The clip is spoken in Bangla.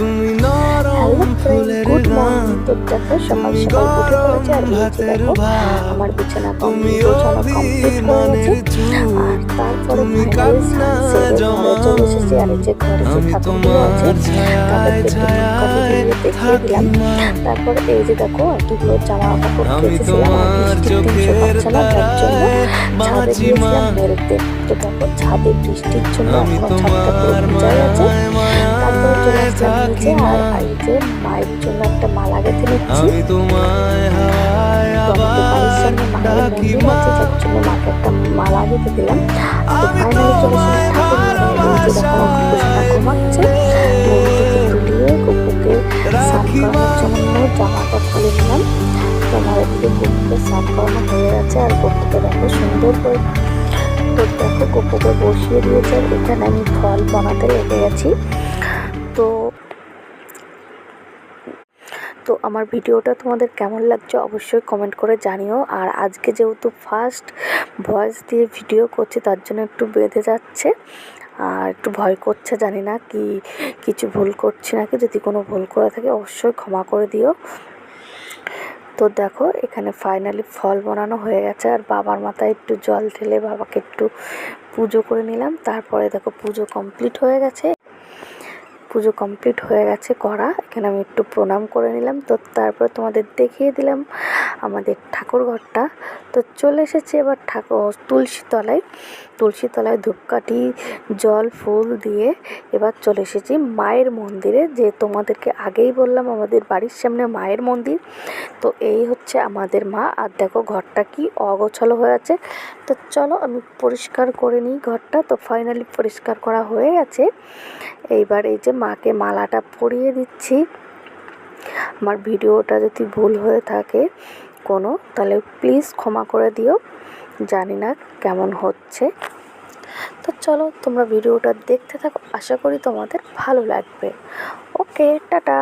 Hello friend, good morning. তো দেখো সকাল সকাল উঠে পড়েছে আর এই যে দেখো আমার বিছানা গোছানো কমপ্লিট হয়ে গেছে। আর তারপরে ফাইনালি স্নান সেরে ঘরে চলে এসেছি। আর এই যে ঘরে যে ঠাকুরগুলো আছে তাদেরকে একটু ধূপকাঠি দিয়ে দেখিয়ে দিলাম। তারপর এই যে দেখো এতগুলো জামা কাপড় কেচেছিলাম আর বৃষ্টির দিন শুকাচ্ছে না, যার জন্য ছাদে গিয়েছিলাম মেলতে। তো দেখো ছাদে বৃষ্টির জন্য এখনো ছাদটা পুরো ভিজাই আছে। তারপরে চলে আসলাম নিচে আর এই যে মায়ের জন্য একটা মালা গেঁথে নিচ্ছি। তো আমাদের বাড়ির সামনে মায়ের মন্দির আছে, যার জন্য মাকে একটা মালা গেঁথে দিলাম। তো ফাইনালি চলে এসেছি ঠাকুর ঘরে। এই যে দেখো আমার কুকুরটা ঘুমাচ্ছে। ঘুম থেকে তুলিয়ে কুকুরকে স্নান করানোর জন্য জামাটা খুলে নিলাম। তো আমার এদিকে কুকুরকে স্নান করানো হয়ে গেছে আর কুকুরকে দেখো সুন্দর করে তো দেখো কুকুরকে বসিয়ে দিয়েছে। আর এখানে আমি ফল বানাতে লেগে গেছি। তো তো আমার ভিডিওটা তোমাদের কেমন লাগছে অবশ্যই কমেন্ট করে জানিও। আর আজকে যেহেতু ফার্স্ট ভয়েস দিয়ে ভিডিও করছি তার জন্য একটু বেঁধে যাচ্ছে আর একটু ভয় করছে, জানি না কি কিছু ভুল করছি নাকি। যদি কোনো ভুল করে থাকে অবশ্যই ক্ষমা করে দিও। তো দেখো এখানে ফাইনালি ফল বানানো হয়ে গেছে আর বাবার মাথায় একটু জল ঢেলে বাবাকে একটু পুজো করে নিলাম। তারপরে দেখো পুজো কমপ্লিট হয়ে গেছে করা। এখানে আমি একটু প্রণাম করে নিলাম। তো তারপর তোমাদের দেখিয়ে দিলাম আমাদের ঠাকুর ঘরটা। তো চলে এসেছি এবার তুলসী তলায় ধূপকাঠি জল ফুল দিয়ে এবার চলে এসেছি মায়ের মন্দিরে। যে তোমাদেরকে আগেই বললাম আমাদের বাড়ির সামনে মায়ের মন্দির। তো এই হচ্ছে আমাদের মা। আর দেখো ঘরটা কি অগোছালো হয়ে আছে। তো চলো আমি পরিষ্কার করে নিই ঘরটা। তো ফাইনালি পরিষ্কার করা হয়ে গেছে। এইবার এই যে মাকে মালাটা পরিয়ে দিচ্ছি। আমার ভিডিওটা যদি ভুল হয়ে থাকে কোনো, তাহলে প্লিজ ক্ষমা করে দিও, জানি না কেমন হচ্ছে। তো চলো তোমরা ভিডিওটা দেখতে থাকো, আশা করি তোমাদের ভালো লাগবে। ওকে, টাটা।